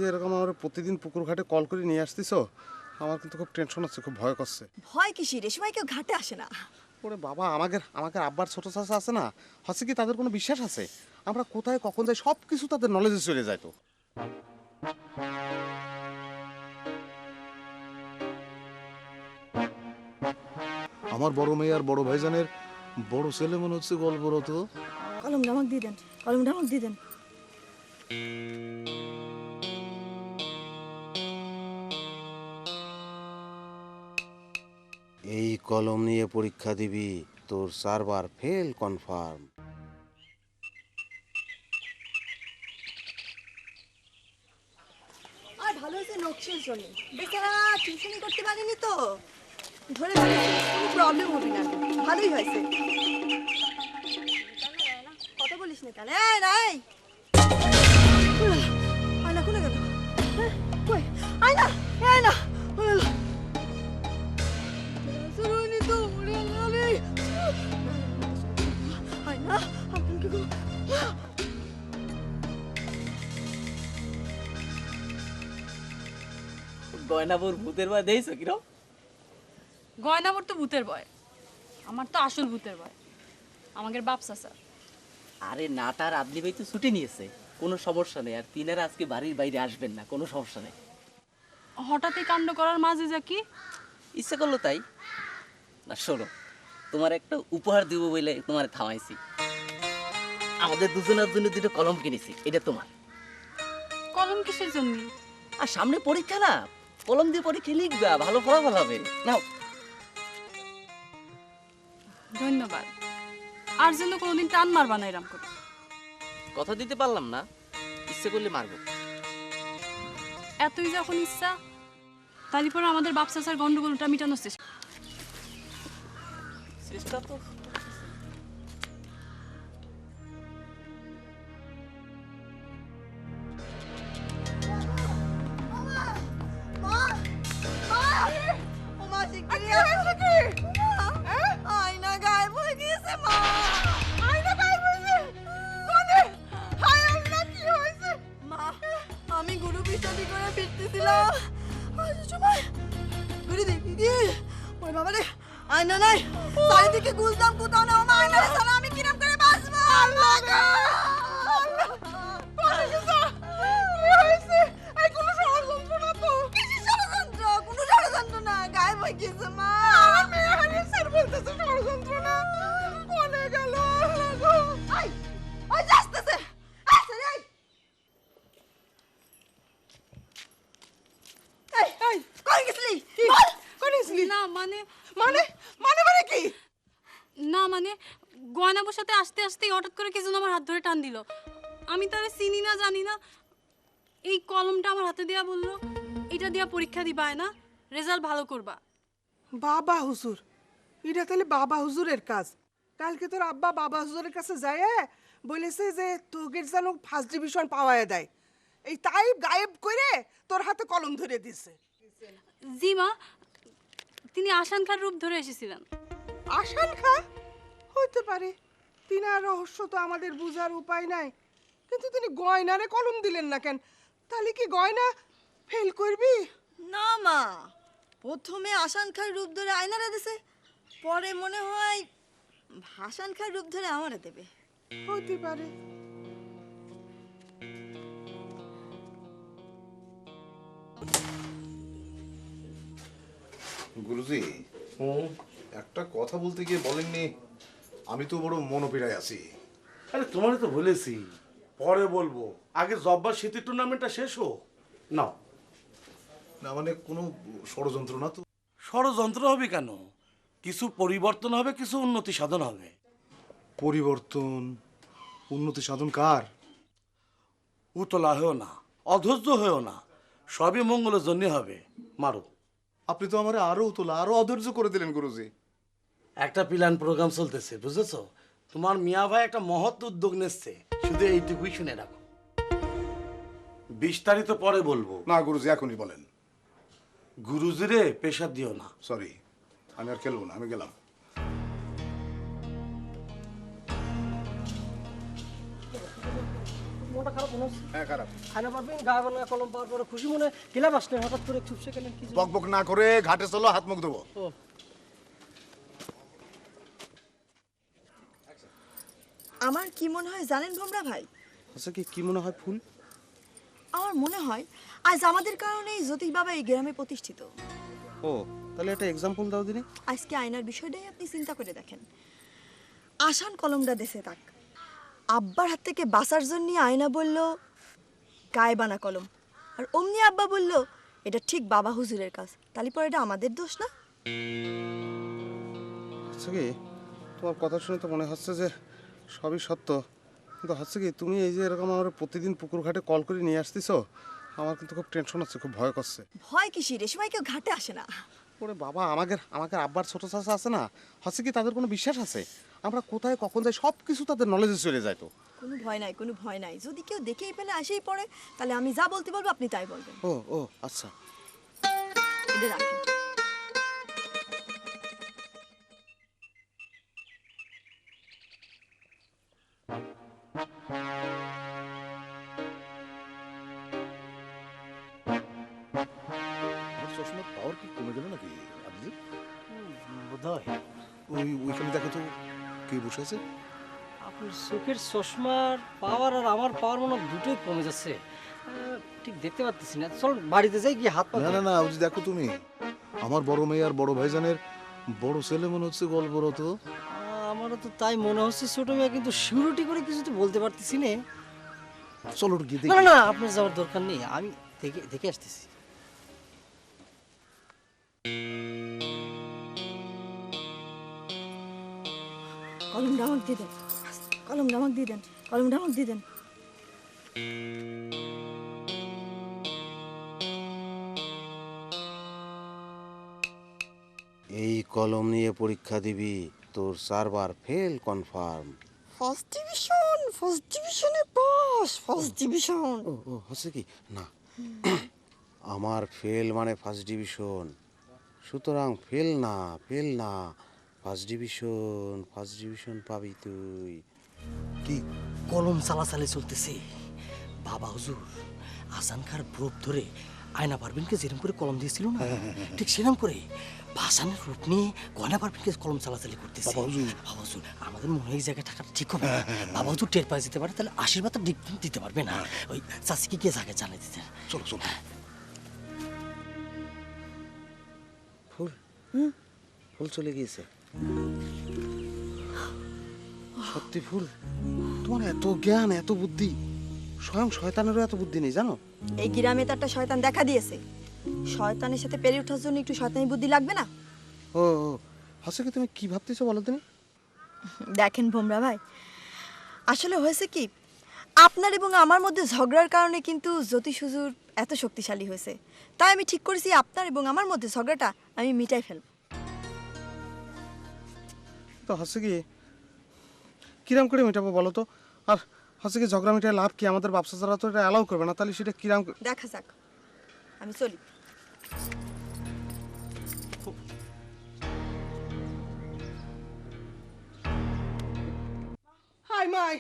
যে এরকম আমার প্রতিদিন পুকুর ঘাটে কল করে নিয়ে আসতেছো, আমার কিন্তু খুব টেনশন হচ্ছে, খুব ভয় করছে। ভয় কিসের? এ সময় কেউ ঘাটে আসে না। ওরে বাবা, আমাদের আমাদের আব্বার ছোট চাচা আছে না, হচ্ছে কি তাদের কোনো বিশ্বাস আছে? আমরা কোথায় কখন যাই সব কিছু তাদের নলেজে চলে যায়। তো আমার বড় মেয়ে আর বড় ভাইজানের বড় ছেলে মনে হচ্ছে গল্পরত। কলমটা আমাকে দিয়ে দেন, কলমটা আমাকে দিয়ে দেন। এই কলম নিয়ে পরীক্ষা দিবি, তোর 4 বার ফেল কনফার্ম। আর ভালো হয়েছে নকশিল শোনে, বেচারা টিউশনই করতে পারেনি তো, ধরে ফেলেছি, কোনো প্রবলেম হবে না। ভালোই হয়েছে। কথা বলিস না কেন? এই নাই আয়না খুলে গেল। কই আয়না? আয়না আয়না আপনি কি গয়নাপুর ভূতের ভয় দেখছো কিরম? গয়নামোর তো ভূতের ভয়, আমার তো আসল ভূতের ভয় আমাদের বাপ চাচা। আরে নাটার আদলি ভাই তো ছুটি নিয়েছে, কোনো সমস্যা নেই। আর তিনারা আজকে বাড়ির বাইরে আসবেন না, কোনো সমস্যা নেই। হঠাৎই কাণ্ড করার মাঝে যা কি ইচ্ছে করলো তাই। না শোনো, তোমার একটা উপহার দিব বলে তোমার থামাইছি। আমাদের দুজনের জন্য 2টো কলম কিনেছি, এটা তোমার। কলম কিসের জন্য? আর সামনে পরীক্ষা না, কলম দিয়ে পরীক্ষা লিখবা, ভালো ফলাফল হবে। নাও। ধন্যবাদ। আর যেন কোনোদিন টান মারবা না এরম করে। কথা দিতে পারলাম না, ইচ্ছে করলে মারবো। এতই যখন ইচ্ছা, তারপর পরে আমাদের বাপ চাচার গন্ডগোলটা মিটানোর চেষ্টা। চেষ্টা তো আয়না গায়েব হয়ে গিয়েছে। মা মা, আমি গুরু পিছাদি করে ফিরতেছিলাম, ঘুরে দেখি কি ওই বাবা রে, আয়না নাই, চারিদিকে গুলতাম কোথাও না। মা আয়না রে, সালা আমি কিরম করে বাঁচবো? আল্লাহ গো, কোনো ষড়যন্ত্র না, গায়েব হয়ে গেছে। মা আমার মেয়ে হারিয়ে স্যার বলতেছে ষড়যন্ত্র না, কোনে গেল? আই ওই যাচ্ছে আচ্ছা রে। এই এই কই গেছলি? বল কই গেছলি? না মানে মানে মানে মানে কি? না মানে গয়নাবুর সাথে আসতে আসতে হঠাৎ করে কে যেন আমার হাত ধরে টান দিল। আমি তারে চিনি না, জানি না। এই কলমটা আমার হাতে দেয়া বললো, এটা দিয়া পরীক্ষা দিবা না, রেজাল্ট ভালো করবা। বাবা হুজুর, এটা তাহলে বাবা হুজুরের কাজ। কালকে তোর আব্বা বাবা হুজুরের কাছে যায় বলেছে যে তোকে যেন ফার্স্ট ডিভিশন পাওয়া দেয়, এই তাই গায়েব করে তোর হাতে কলম ধরে দিছে। জি মা, তিনি আসান খার রূপ ধরে এসেছিলেন। আসান খা হইতে পারে, তিনার রহস্য তো আমাদের বুঝার উপায় নাই, কিন্তু তিনি গয়নারে কলম দিলেন না কেন? তাহলে কি গয়না ফেল করবি? না মা, প্রথমে আসান খার রূপ ধরে আয়নারে দিছে, পরে মনে হয় হাসান খার রূপ ধরে আমারে দেবে। হইতে পারে। গুরুজি, একটা কথা বলতে গিয়ে বলেননি, আমি তো বড় মনোপীড়ায় আছি। আরে তোমারই তো বলেছি পরে বলবো, আগে জব্বা স্মৃতি টুর্নামেন্টটা শেষ হোক। নাও। না মানে কোনো ষড়যন্ত্র না তো? ষড়যন্ত্র হবে কেন? কিছু পরিবর্তন হবে, কিছু উন্নতি সাধন হবে। পরিবর্তন উন্নতি সাধন কার? উতলা হয়েও না, অধৈর্য হয়েও না, সবই মঙ্গলের জন্য হবে। মারো। আপনি তো আমার আরো তোলা আরো অধৈর্য করে দিলেন গুরুজি। একটা প্ল্যান প্রোগ্রাম চলতেছে, বুঝেছো? তোমার মিয়া ভাই একটা মহৎ উদ্যোগ নিচ্ছে, শুধু এইটুকুই শুনে রাখো। বিস্তারিত পরে বলবো। না গুরুজি, এখনই বলেন। গুরুজিরে পেশা দিও না। সরি, আমি আর খেলবো না, আমি গেলাম। কলমটা খারাপ মনে হচ্ছে? হ্যাঁ খারাপ। আয়না পারবেন গায়ে বাংলা কলম পাওয়ার পরে খুশি মনে ক্লাব আসলেন, হঠাৎ করে চুপসে গেলেন কি জন্য? বক বক না করে ঘাটে চলো, হাত মুখ দেবো। ও, আমার কি মনে হয় জানেন ভোমরা ভাই? হচ্ছে কি মনে হয় ফুল? আমার মনে হয় আজ আমাদের কারণেই জ্যোতিষ বাবা এই গ্রামে প্রতিষ্ঠিত। ও তাহলে একটা এক্সাম্পল দাও দিনে। আজকে আয়নার বিষয়টাই আপনি চিন্তা করে দেখেন। আসান কলমটা দেশে থাক, আব্বার হাত থেকে বাঁচার জন্য আয়না বলল গায়ে বানা কলম, আর অমনি আব্বা বলল এটা ঠিক বাবা হুজুরের কাজ। তাহলে পরে এটা আমাদের দোষ না? হচ্ছে কি তোমার কথা শুনে তো মনে হচ্ছে যে সবই সত্য, কিন্তু হচ্ছে কি তুমি এই যে এরকম আমার প্রতিদিন পুকুর ঘাটে কল করে নিয়ে আসতেছো, আমার কিন্তু খুব টেনশন হচ্ছে, খুব ভয় করছে। ভয় কিসির, এ সময় কেউ ঘাটে আসে না। ওরে বাবা, আমাকে আব্বার ছোট চাচা আছে না, হচ্ছে কি তাদের কোনো বিশ্বাস আছে? আমরা কোথায় কখন যাই সব কিছু তাদের নলেজে চলে যায়। তো কোনো ভয় নাই, কোনো ভয় নাই। যদি কেউ দেখেই ফেলে আসেই পড়ে, তাহলে আমি যা বলতে বলবো আপনি তাই বলবেন। ও আচ্ছা। এটা রাখেন। আমার চশমার পাওয়ার কি কমে গেল নাকি আপনি? বোধহয় ওইখানে দেখো তো কে বসে আছে। আপনার চোখের চশমার পাওয়ার আর আমার পাওয়ার মনে হয় দুটোই কমে যাচ্ছে। ঠিক দেখতে পাচ্ছি না। চল বাড়িতে যাই, গিয়ে হাত পা না না না, ওই যে দেখো তুমি, আমার বড় মেয়ে আর বড় ভাইজানের বড় ছেলে মনে হচ্ছে গল্পরত। আমারও তো তাই মনে হচ্ছে ছোট মেয়ে, কিন্তু সিউরিটি করে কিছু তো বলতে পারতেছি না। চলো ওটা গিয়ে না দেখি। না, আপনার যাওয়ার দরকার নেই, আমি দেখে দেখে আসতেছি। কলমটা আমাকে দিয়ে দেন, কলমটা আমাকে দিয়ে দেন, কলমটা আমাকে দিয়ে দেন। এই কলম নিয়ে পরীক্ষা দিবি, তোর 4 বার fail confirm. First division, first ডিভিশনে পাস, ফার্স্ট ডিভিশন। ও হচ্ছে কি না, আমার ফেল মানে ফার্স্ট ডিভিশন, সুতরাং ফেল না ফার্স্ট ডিভিশন পাবি তুই। কি কলম চালাচালি চলতেছে? বাবা হুজুর আসান খার রূপ ধরে আয়না পারভিনকে যেরকম করে কলম দিয়েছিল না, ঠিক সেরকম করে ভাসানের রূপ নিয়ে গয়না পারভিনকে কলম চালাচালি করতেছে। বাবা হুজুর আমাদের মনে হয় এই জায়গায় থাকাটা ঠিক হবে না। বাবা হুজুর টের পাই যেতে পারে, তাহলে আশীর্বাদটা দিতে পারবে না। ওই চাষিকে গিয়ে জায়গায় জানিয়ে দিতে। চলো চলো। ফুল চলে গিয়েছে। সত্যি ফুল, তোমার এত জ্ঞান, এত বুদ্ধি, স্বয়ং শয়তানেরও এত বুদ্ধি নেই জানো? এই গ্রামে তো একটা শয়তান দেখা দিয়েছে। শয়তানের সাথে পেরে ওঠার জন্য একটু শয়তানি বুদ্ধি লাগবে না? ও হচ্ছে কি তুমি কি ভাবতেছো বলো তুমি? দেখেন ভোমরা ভাই, আসলে হয়েছে কি, আপনার এবং আমার মধ্যে ঝগড়ার কারণে কিন্তু জ্যোতিষ হুজুর এত শক্তিশালী হয়েছে। তাই আমি ঠিক করেছি আপনার এবং আমার মধ্যে ঝগড়াটা আমি মিটাই ফেলব। তো হচ্ছে কি কিরাম করে মেটাবো বলো তো? আর হচ্ছে কি ঝগড়া মিটায় লাভ কি? আমাদের ব্যবসা যারা তো এটা অ্যালাউ করবে না, তাহলে সেটা কিরাম দেখা যাক, আমি চলি। হাই মাই,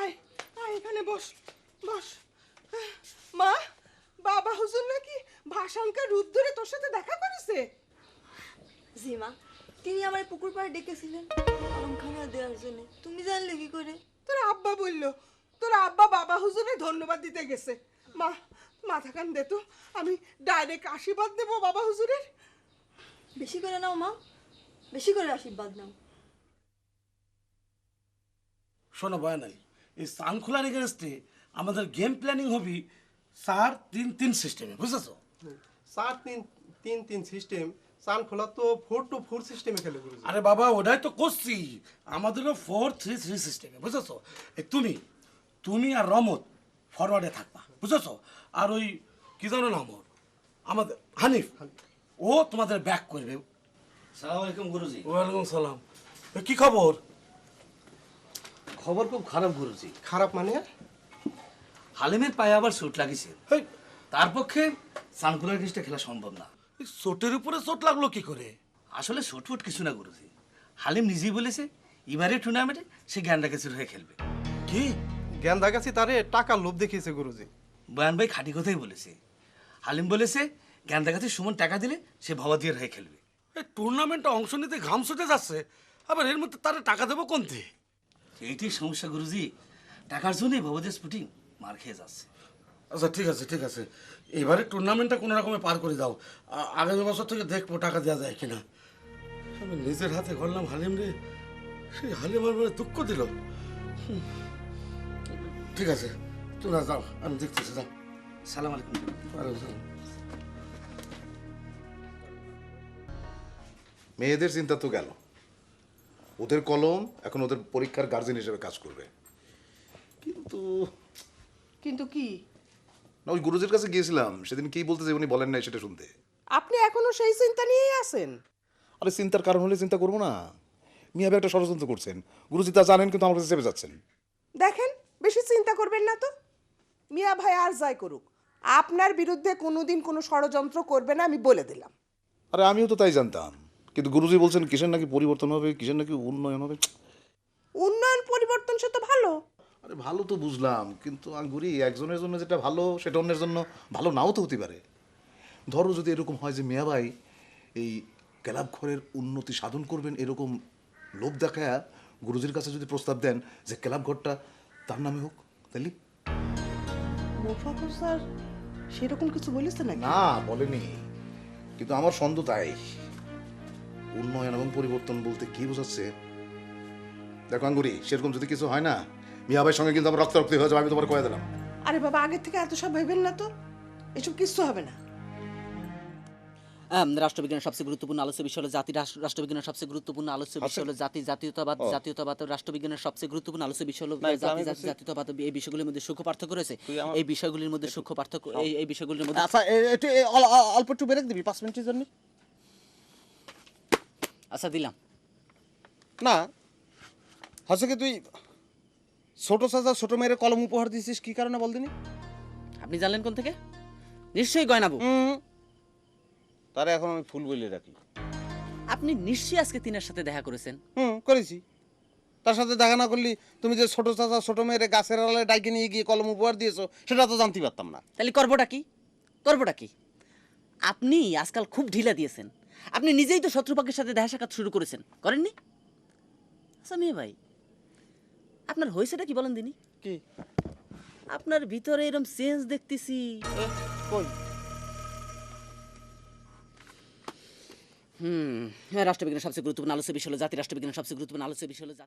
আয় আয় এখানে বস বস। মা, বাবা হুজুর নাকি ভাসানকার রূপ ধরে তোর সাথে দেখা করেছে? জি মা, তিনি আমার পুকুর পাড়ে ডেকেছিলেন কলমখানা দেওয়ার জন্য। তুমি জানলে কি করে? তোর আব্বা বললো, তোর আব্বা বাবা হুজুরে ধন্যবাদ দিতে গেছে। মা মাথা কান দে তো, আমি ডাইরেক্ট আশীর্বাদ দেবো বাবা হুজুরের। বেশি করে নাও মা, বেশি করে আশীর্বাদ নাও। শোনো বয়ানাই, এই সান খোলার এগেনস্টে আমাদের গেম প্ল্যানিং হবে 4-3-3 সিস্টেমে, বুঝেছো? 4-3-3 সিস্টেম, সান খোলা তো 4-2-4 সিস্টেমে খেলে গুরুজি। আরে বাবা ওটাই তো করছি, আমাদেরও 4-3-3 সিস্টেমে, বুঝেছো? এই তুমি আর রমত ফরওয়ার্ডে থাকবা, বুঝেছো? আর ওই কি জানো নাম ওর, আমাদের হানিফ, ও তোমাদের ব্যাক করবে। সালাম আলাইকুম গুরুজি। ওয়ালাইকুম সালাম। কি খবর? খবর খুব খারাপ গুরুজি। খারাপ মানে? হালিমের পায়ে আবার চোট লাগিছে, হেই, তার পক্ষে সানকুলার কেসটা খেলা সম্ভব না। এই চোটের উপরে চোট লাগলো কি করে? আসলে চোটফুট কিছু না গুরুজি, হালিম নিজেই বলেছে এবারে টুর্নামেন্টে সে গ্যান্ডা কেসের হয়ে খেলবে। কি গেন্দা গাছি তারে টাকার লোভ দেখিয়েছে গুরুজি। বয়ান ভাই খাঁটি কথাই বলেছে। হালিম বলেছে গেন্দাগাছির সুমন টাকা দিলে সে ভবাদিয়ার হয়ে খেলবে। এই টুর্নামেন্টে অংশ নিতে ঘাম ছুটে যাচ্ছে, আবার এর মধ্যে তারা টাকা দেবো কোনতে? এইটাই সমস্যা গুরুজি, টাকার জন্যই ভবাদিয়া স্পুটিং মার খেয়ে যাচ্ছে। আচ্ছা ঠিক আছে ঠিক আছে, এবারে টুর্নামেন্টটা কোনো রকমে পার করে দাও। আগামী বছর থেকে দেখবো টাকা দেওয়া যায় কিনা। আমি নিজের হাতে করলাম হালিম রে, সেই হালিম আমার দুঃখ দিল। ঠিক আছে তোমরা যাও, আমি দেখতেছি, যাও। সালাম আলাইকুম। ওয়ালাইকুম সালাম। মেয়েদের চিন্তা তো গেল, ওদের কলম এখন ওদের পরীক্ষার গার্জেন হিসেবে কাজ করবে। কিন্তু কিন্তু কি না, ওই গুরুজির কাছে গিয়েছিলাম সেদিন কি বলতে যে উনি বলেন নাই সেটা শুনতে। আপনি এখনো সেই চিন্তা নিয়েই আছেন? আরে চিন্তার কারণ হলে চিন্তা করবো না? মিয়া ভাই একটা ষড়যন্ত্র করছেন, গুরুজি তা জানেন কিন্তু আমার কাছে চেপে যাচ্ছেন। দেখেন, বেশি চিন্তা করবেন না তো। মিয়া ভাই আর যাই করুক, আপনার বিরুদ্ধে কোনোদিন কোনো ষড়যন্ত্র করবে না, আমি বলে দিলাম। আরে আমিও তো তাই জানতাম, কিন্তু গুরুজি বলছেন কিসের নাকি পরিবর্তন হবে, কিসের নাকি উন্নয়ন হবে। উন্নয়ন পরিবর্তন সে তো ভালো। আরে ভালো তো বুঝলাম, কিন্তু আঙ্গুরি একজনের জন্য যেটা ভালো সেটা অন্যের জন্য ভালো নাও তো হতে পারে। ধরো যদি এরকম হয় যে মিয়া ভাই এই ক্লাব ঘরের উন্নতি সাধন করবেন এরকম লোভ দেখায় গুরুজির কাছে যদি প্রস্তাব দেন যে ক্লাব ঘরটা তার নামে হোক, তাইলে? মোফাকুর স্যার সেরকম কিছু বলেছে নাকি? না বলেনি, কিন্তু আমার সন্দেহ তাই। উন্নয়ন এবং পরিবর্তন বলতে কি বোঝাচ্ছে? দেখো আঙ্গুরি, সেরকম যদি কিছু হয় না, মিয়া ভাইয়ের সঙ্গে কিন্তু আমার রক্তারক্তি হয়ে যাবে, আমি তোমার কয়ে দিলাম। আরে বাবা, আগের থেকে এত সব ভেবেন না তো, এসব কিছু হবে না। রাষ্ট্রবিজ্ঞানের সবচেয়ে গুরুত্বপূর্ণ আলোচ্য বিষয় হলো জাতি। রাষ্ট্রবিজ্ঞানের সবচেয়ে গুরুত্বপূর্ণ আলোচ্য বিষয় হলো জাতি, জাতীয়তাবাদ। জাতীয়তাবাদ রাষ্ট্রবিজ্ঞানের সবচেয়ে গুরুত্বপূর্ণ আলোচ্য বিষয় হলো জাতি, জাতীয়তাবাদ। এই বিষয়গুলির মধ্যে সূক্ষ্ম পার্থক্য রয়েছে। এই বিষয়গুলির মধ্যে সূক্ষ্ম পার্থক্য, এই বিষয়গুলির মধ্যে। আচ্ছা একটু অল্প একটু ব্রেক দিবি 5 মিনিটের জন্য? আচ্ছা দিলাম। না হচ্ছে কি, তুই ছোট চাচা ছোট মেয়ের কলম উপহার দিছিস কি কারণে বল দিনি? আপনি জানলেন কোন থেকে? নিশ্চয়ই গয়নাবু। তারে এখন আমি ফুল বলে রাখি। আপনি নিশ্চয়ই আজকে তিনের সাথে দেখা করেছেন। করেছি। তার সাথে দেখা না করলি তুমি যে ছোট চাচা ছোট মেয়ের গাছের আড়ালে ডাইকে নিয়ে গিয়ে কলম উপহার দিয়েছো সেটা তো জানতে পারতাম না। তাহলে করবোটা কি? করবোটা কি? আপনি আজকাল খুব ঢিলা দিয়েছেন। আপনি নিজেই তো শত্রুপক্ষের সাথে দেখা সাক্ষাৎ শুরু করেছেন, করেননি? আচ্ছা মেয়ে ভাই, আপনার হয়েছেটা কি বলেন দিনি? কি আপনার ভিতরে এরকম চেঞ্জ দেখতেছি। কই? রাষ্ট্রবিজ্ঞানের সবচেয়ে গুরুত্বপূর্ণ আলোচ্য বিষয় হলো জাতি। রাষ্ট্রবিজ্ঞানের সবচেয়ে গুরুত্বপূর্ণ আলোচ্য বিষয় হলো জাতি।